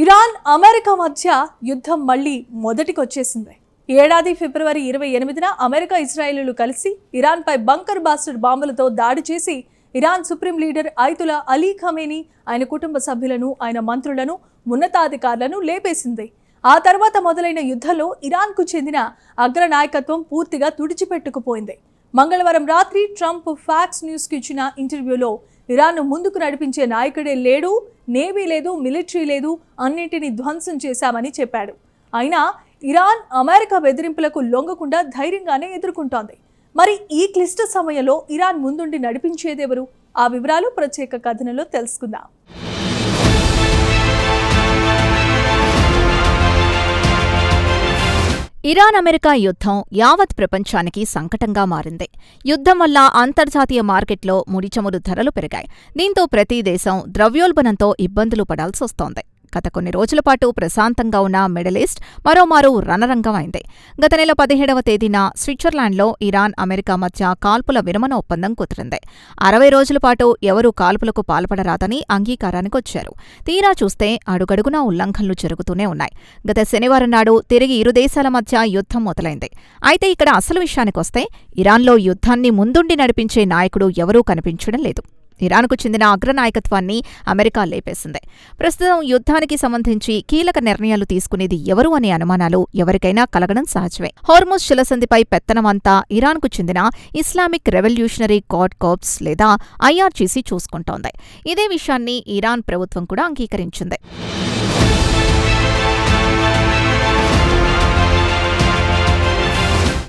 Iran America మధ్య యుద్ధం మళ్లీ మొదటికొచ్చేసింది. ఏడాది ఫిబ్రవరి 28న అమెరికా ఇజ్రాయెలీలు కలిసి ఇరాన్పై బంకర్ బాస్టర్ బాంబులతో దాడి చేసి Iran supreme leader Ayatollah Ali Khamenei, ఆయన కుటుంబ సభ్యులను, ఆయన మంత్రులను, ఉన్నతాధికారులను లేపేసింది. ఆ తర్వాత మొదలైన యుద్ధంలో ఇరాన్కు చెందిన అగ్రనాయకత్వం పూర్తిగా తుడిచిపెట్టుకుపోయింది. మంగళవారం రాత్రి ట్రంప్ ఫాక్స్ న్యూస్కి ఇచ్చిన ఇంటర్వ్యూలో ఇరాన్ను ముందుకు నడిపించే నాయకుడే లేడు, నేవీ లేదు, మిలిటరీ లేదు, అన్నింటినీ ధ్వంసం చేశామని చెప్పాడు. అయినా ఇరాన్ అమెరికా బెదిరింపులకు లొంగకుండా ధైర్యంగానే ఎదుర్కొంటోంది. మరి ఈ క్లిష్ట సమయంలో ఇరాన్ ముందుండి నడిపించేదెవరు? ఆ వివరాలు ప్రత్యేక కథనంలో తెలుసుకుందాం. ఇరాన్ అమెరికా యుద్ధం యావత్ ప్రపంచానికి సంకటంగా మారింది. యుద్ధం వల్ల అంతర్జాతీయ మార్కెట్లో ముడిచమురు ధరలు పెరిగాయి. దీంతో ప్రతి దేశం ద్రవ్యోల్బణంతో ఇబ్బందులు పడాల్సొస్తోంది. గత కొన్ని రోజుల పాటు ప్రశాంతంగా ఉన్న మిడిల్ ఈస్ట్ మరోమారు రణరంగం అయింది. గత నెల 17వ తేదీన స్విట్జర్లాండ్లో ఇరాన్ అమెరికా మధ్య కాల్పుల విరమణ ఒప్పందం కుదిరింది. 60 రోజుల పాటు ఎవరూ కాల్పులకు పాల్పడరాదని అంగీకారానికొచ్చారు. తీరా చూస్తే అడుగడుగునా ఉల్లంఘనలు జరుగుతూనే ఉన్నాయి. గత శనివారం నాడు తిరిగి ఇరు దేశాల మధ్య యుద్ధం మొదలైంది. అయితే ఇక్కడ అసలు విషయానికొస్తే ఇరాన్లో యుద్ధాన్ని ముందుండి నడిపించే నాయకుడు ఎవరూ కనిపించడం లేదు. ఇరాన్కు చెందిన అగ్రనాయకత్వాన్ని అమెరికా లేపేసింది. ప్రస్తుతం యుద్ధానికి సంబంధించి కీలక నిర్ణయాలు తీసుకునేది ఎవరు అనే అనుమానాలు ఎవరికైనా కలగడం సహజమే. హోర్ముజ్ జలసంధిపై పెత్తనమంతా ఇరాన్కు చెందిన ఇస్లామిక్ రెవల్యూషనరీ గార్డ్ కార్ప్స్ లేదా ఐఆర్జీసీ చూసుకుంటోంది. ఇదే విషయాన్ని ఇరాన్ ప్రభుత్వం కూడా అంగీకరించింది.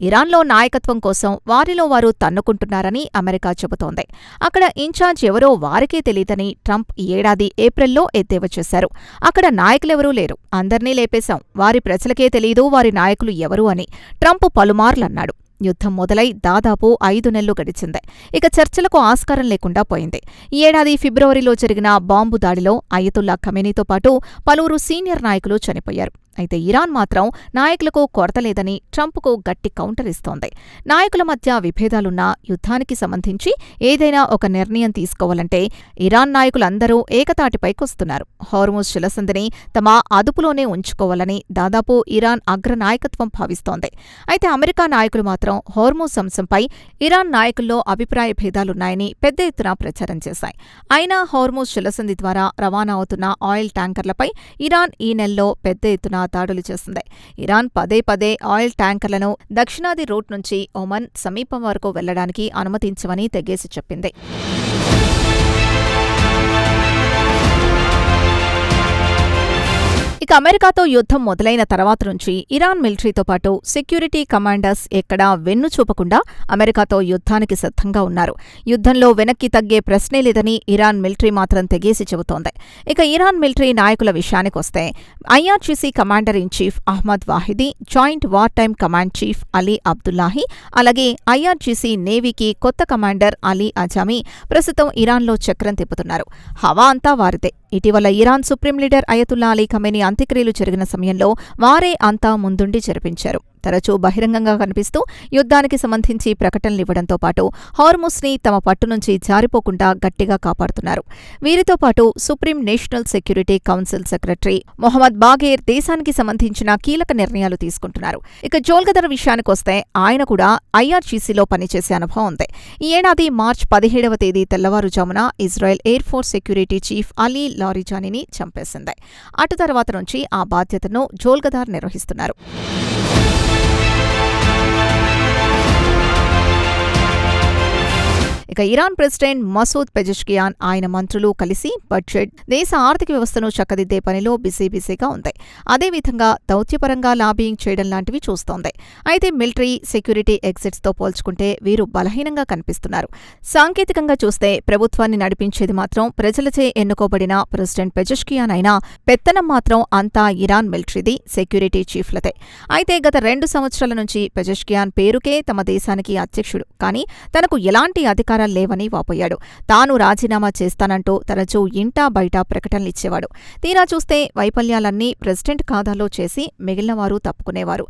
ఇరాన్లో నాయకత్వం కోసం వారిలో వారు తన్నుకుంటున్నారని అమెరికా చెబుతోంది. అక్కడ ఇన్ఛార్జ్ ఎవరో వారికే తెలీదని ట్రంప్ ఈ ఏడాది ఏప్రిల్లో ఎద్దేవా చేశారు. అక్కడ నాయకులెవరూ లేరు, అందర్నీ లేపేశాం, వారి ప్రజలకే తెలీదు వారి నాయకులు ఎవరు అని ట్రంప్ పలుమార్లన్నాడు. యుద్ధం మొదలై దాదాపు 5 నెలలు గడిచింది. ఇక చర్చలకు ఆస్కారం లేకుండా పోయింది. ఈ ఏడాది ఫిబ్రవరిలో జరిగిన బాంబు దాడిలో అయతుల్లా ఖమేనీతో పాటు పలువురు సీనియర్ నాయకులు చనిపోయారు. అయితే ఇరాన్ మాత్రం నాయకులకు కొరత లేదని ట్రంప్కు గట్టి కౌంటర్ ఇస్తోంది. నాయకుల మధ్య విభేదాలున్నా యుద్ధానికి సంబంధించి ఏదైనా ఒక నిర్ణయం తీసుకోవాలంటే ఇరాన్ నాయకులందరూ ఏకతాటిపైకొస్తున్నారు. హోర్ముజ్ జలసంధిని తమ అదుపులోనే ఉంచుకోవాలని దాదాపు ఇరాన్ అగ్రనాయకత్వం భావిస్తోంది. అయితే అమెరికా నాయకులు మాత్రం హోర్ముజ్ అంశంపై ఇరాన్ నాయకుల్లో అభిప్రాయ భేదాలున్నాయని పెద్ద ఎత్తున ప్రచారం చేశాయి. అయినా హోర్ముజ్ జలసంధి ద్వారా రవాణా అవుతున్న ఆయిల్ ట్యాంకర్లపై ఇరాన్ ఈ నెలలో పెద్ద ఎత్తున దాడులు చేసింది. ఇరాన్ పదే పదే ఆయిల్ ట్యాంకర్లను దక్షిణాది రూట్ నుంచి ఒమన్ సమీపం వరకు వెళ్లడానికి అనుమతించమని తెగేసి చెప్పింది. ఇక అమెరికాతో యుద్ధం మొదలైన తర్వాత నుంచి ఇరాన్ మిలిటరీతో పాటు సెక్యూరిటీ కమాండర్స్ ఎక్కడా వెన్ను చూపకుండా అమెరికాతో యుద్ధానికి సిద్ధంగా ఉన్నారు. యుద్ధంలో వెనక్కి తగ్గే ప్రశ్నే లేదని ఇరాన్ మిలిటరీ మాత్రం తెగేసి చెబుతోంది. ఇక ఇరాన్ మిలిటరీ నాయకుల విషయానికొస్తే IRGC commander in chief Ahmad Vahidi, joint war time command chief Ali Abdullahi, అలాగే ఐఆర్జీసీ నేవీకి కొత్త కమాండర్ అలీ అజామీ ప్రస్తుతం ఇరాన్లో చక్రం తిప్పుతున్నారు. హవా అంతా వారిదే. ఇటీవల Iran supreme leader Ayatollah Ali Khamenei అంత్యక్రియలు జరిగిన సమయంలో వారే అంతా ముందుండి జరిపించారు. తరచూ బహిరంగంగా కనిపిస్తూ యుద్ధానికి సంబంధించి ప్రకటనలివ్వడంతో పాటు హోర్ముజ్ని తమ పట్టు నుంచి జారిపోకుండా గట్టిగా కాపాడుతున్నారు. వీరితో పాటు supreme national security council secretary Mohammad Bagher దేశానికి సంబంధించిన కీలక నిర్ణయాలు తీసుకుంటున్నారు. ఇక జోల్గదర్ విషయానికొస్తే ఆయన కూడా ఐఆర్జీసీలో పనిచేసే అనుభవం ఉంది. ఈ ఏడాది మార్చి 17వ తేదీ తెల్లవారుజామున Israel air force security chief Ali లారిజానీని చంపేసింది. అటు తర్వాత నుంచి ఆ బాధ్యతను జోల్గదార్ నిర్వహిస్తున్నారు. ఇక ఇరాన్ ప్రెసిడెంట్ మసూద్ పెజెష్కియాన్, ఆయన మంత్రులు కలిసి బడ్జెట్, దేశ ఆర్థిక వ్యవస్థను చక్కదిద్దే పనిలో బిజీగా ఉంది. అదేవిధంగా దౌత్యపరంగా లాబియింగ్ చేయడం లాంటివి చూస్తోంది. అయితే మిలిటరీ, సెక్యూరిటీ ఎగ్జిట్స్తో పోల్చుకుంటే వీరు బలహీనంగా కనిపిస్తున్నారు. సాంకేతికంగా చూస్తే ప్రభుత్వాన్ని నడిపించేది మాత్రం ప్రజలచే ఎన్నుకోబడిన ప్రెసిడెంట్ పెజెష్కియాన్ అయినా పెత్తనం మాత్రం అంతా ఇరాన్ మిలిటరీది, సెక్యూరిటీ చీఫ్లదే. అయితే గత 2 సంవత్సరాల నుంచి పెజెష్కియాన్ పేరుకే తమ దేశానికి అధ్యక్షుడు, కానీ తనకు ఎలాంటి అధికారం ఆధారాలు లేవని వాపోయాడు. తాను రాజీనామా చేస్తానంటూ తరచూ ఇంటా బయట ప్రకటనలిచ్చేవాడు. తీరా చూస్తే వైఫల్యాలన్నీ ప్రెసిడెంట్ ఖాతాలో చేసి మిగిలిన వారు తప్పుకునేవారు.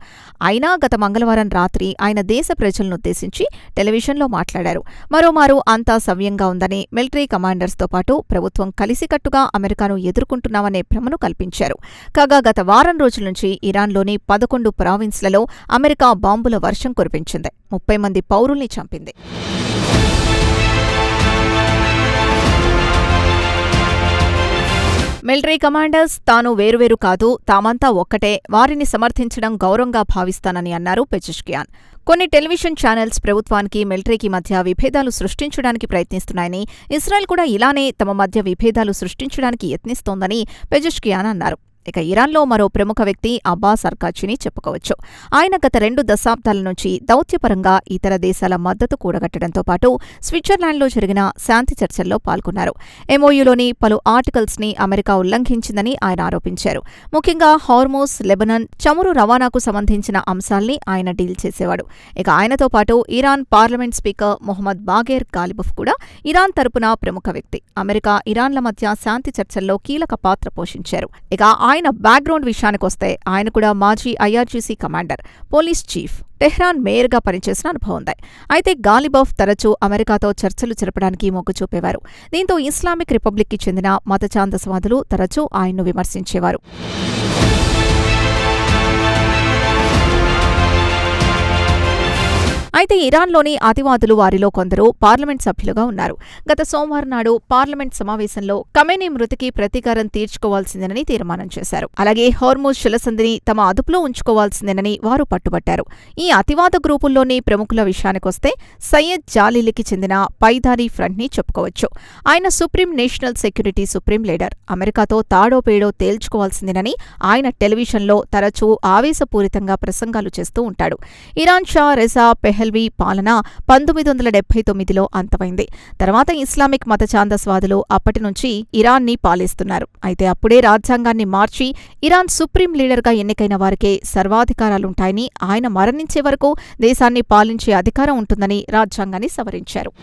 అయినా గత మంగళవారం రాత్రి ఆయన దేశ ప్రజలనుద్దేశించి టెలివిజన్లో మాట్లాడారు. మరోమారు అంతా సవ్యంగా ఉందని, మిలిటరీ కమాండర్స్తో పాటు ప్రభుత్వం కలిసికట్టుగా అమెరికాను ఎదుర్కొంటున్నామనే భ్రమను కల్పించారు. కాగా గత వారం రోజుల నుంచి ఇరాన్లోని 11 ప్రావిన్స్లలో అమెరికా బాంబుల వర్షం కురిపించింది. 30 మంది పౌరుల్ని చంపింది. మిలిటరీ కమాండర్స్ తాను వేరువేరు కాదు, తామంతా ఒక్కటే, వారిని సమర్థించడం గౌరవంగా భావిస్తానని అన్నారు పెజెష్కియాన్. కొన్ని టెలివిజన్ ఛానల్స్ ప్రభుత్వానికి, మిలిటరీకి మధ్య విభేదాలు సృష్టించడానికి ప్రయత్నిస్తున్నాయని, ఇజ్రాయెల్ కూడా ఇలానే తమ మధ్య విభేదాలు సృష్టించడానికి యత్నిస్తోందని పెజెష్కియాన్ అన్నారు. ఇక ఇరాన్లో మరో ప్రముఖ వ్యక్తి అబ్బాస్ అర్కాచీని చెప్పుకోవచ్చు. ఆయన గత 2 దశాబ్దాల నుంచి దౌత్యపరంగా ఇతర దేశాల మద్దతు కూడగట్టడంతో పాటు స్విట్జర్లాండ్లో జరిగిన శాంతి చర్చల్లో పాల్గొన్నారు. ఎంఓయూలోని పలు ఆర్టికల్స్ని అమెరికా ఉల్లంఘించిందని ఆయన ఆరోపించారు. ముఖ్యంగా హార్మోస్, లెబనాన్ చమురు రవాణాకు సంబంధించిన అంశాల్ని ఆయన డీల్ చేసేవాడు. ఇక ఆయనతో పాటు ఇరాన్ పార్లమెంట్ స్పీకర్ మొహమ్మద్ బాగేర్ గాలిబఫ్ కూడా ఇరాన్ తరపున ప్రముఖ వ్యక్తి. అమెరికా, ఇరాన్ల మధ్య శాంతి చర్చల్లో కీలక పాత్ర పోషించారు. ఇక ఆయన బ్యాక్గ్రౌండ్ విషయానికొస్తే ఆయన కూడా మాజీ IRGC commander, police chief, Tehran మేయర్గా పనిచేసిన అనుభవం ఉంది. అయితే గాలిబఫ్ తరచూ అమెరికాతో చర్చలు జరపడానికి మొగ్గు చూపేవారు. దీంతో ఇస్లామిక్ రిపబ్లిక్కి చెందిన మత ఛాందసవాదులు తరచూ ఆయన్ను విమర్శించేవారు. అయితే ఇరాన్లోని అతివాదులు వారిలో కొందరు పార్లమెంట్ సభ్యులుగా ఉన్నారు. గత సోమవారం నాడు పార్లమెంట్ సమావేశంలో ఖమేనీ మృతికి ప్రతీకారం తీర్చుకోవాల్సిందేనని తీర్మానం చేశారు. అలాగే హోర్ముజ్ జలసంధిని తమ అదుపులో ఉంచుకోవాల్సిందేనని వారు పట్టుబట్టారు. ఈ అతివాద గ్రూపుల్లోని ప్రముఖుల విషయానికొస్తే సయ్యద్ జాలీలీకి చెందిన పైదారీ ఫ్రంట్ని చెప్పుకోవచ్చు. ఆయన supreme national security supreme leader. అమెరికాతో తాడో పేడో తేల్చుకోవాల్సిందేనని ఆయన టెలివిజన్లో తరచూ ఆవేశపూరితంగా ప్రసంగాలు చేస్తూ ఉంటాడు. ఇరాన్ షా రెజా పెహల్వీ పాలన 1979లో అంతమైంది. తర్వాత ఇస్లామిక్ మత ఛాందస్వాదులు అప్పటి నుంచి ఇరాన్ని పాలిస్తున్నారు. అయితే అప్పుడే రాజ్యాంగాన్ని మార్చి ఇరాన్ సుప్రీం లీడర్గా ఎన్నికైన వారికే సర్వాధికారాలుంటాయని, ఆయన మరణించే వరకు దేశాన్ని పాలించే అధికారం ఉంటుందని రాజ్యాంగాన్ని సవరించారు.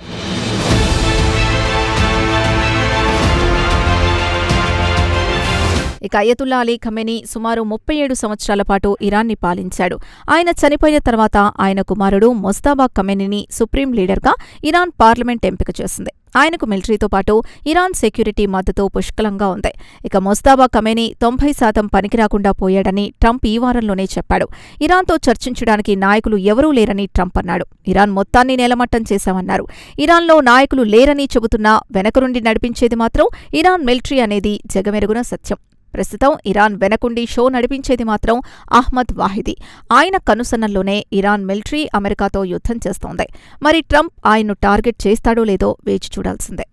ఇక అయతుల్లా అలీ ఖమేనీ సుమారు 37 సంవత్సరాల పాటు ఇరాన్ని పాలించాడు. ఆయన చనిపోయిన తర్వాత ఆయన కుమారుడు మొజ్తబా ఖమేనీని సుప్రీం లీడర్గా ఇరాన్ పార్లమెంట్ ఎంపిక చేసింది. ఆయనకు మిలిటరీతో పాటు ఇరాన్ సెక్యూరిటీ మద్దతు పుష్కలంగా ఉంది. ఇక మొజ్తబా ఖమేనీ 90% పనికిరాకుండా పోయాడని ట్రంప్ ఈ వారంలోనే చెప్పాడు. ఇరాన్తో చర్చించడానికి నాయకులు ఎవరూ లేరని ట్రంప్ అన్నాడు. ఇరాన్ మొత్తాన్ని నేలమట్టం చేశామన్నారు. ఇరాన్లో నాయకులు లేరని చెబుతున్నా వెనక నుండి నడిపించేది మాత్రం ఇరాన్ మిలిటరీ అనేది జగమెరుగున సత్యం. ప్రస్తుతం ఇరాన్ వెనకుండి షో నడిపించేది మాత్రం అహ్మద్ వాహిదీ. ఆయన కనుసన్నల్లోనే ఇరాన్ మిలిటరీ అమెరికాతో యుద్ధం చేస్తోంది. మరి ట్రంప్ ఆయన్ను టార్గెట్ చేస్తాడో లేదో వేచి చూడాల్సిందే.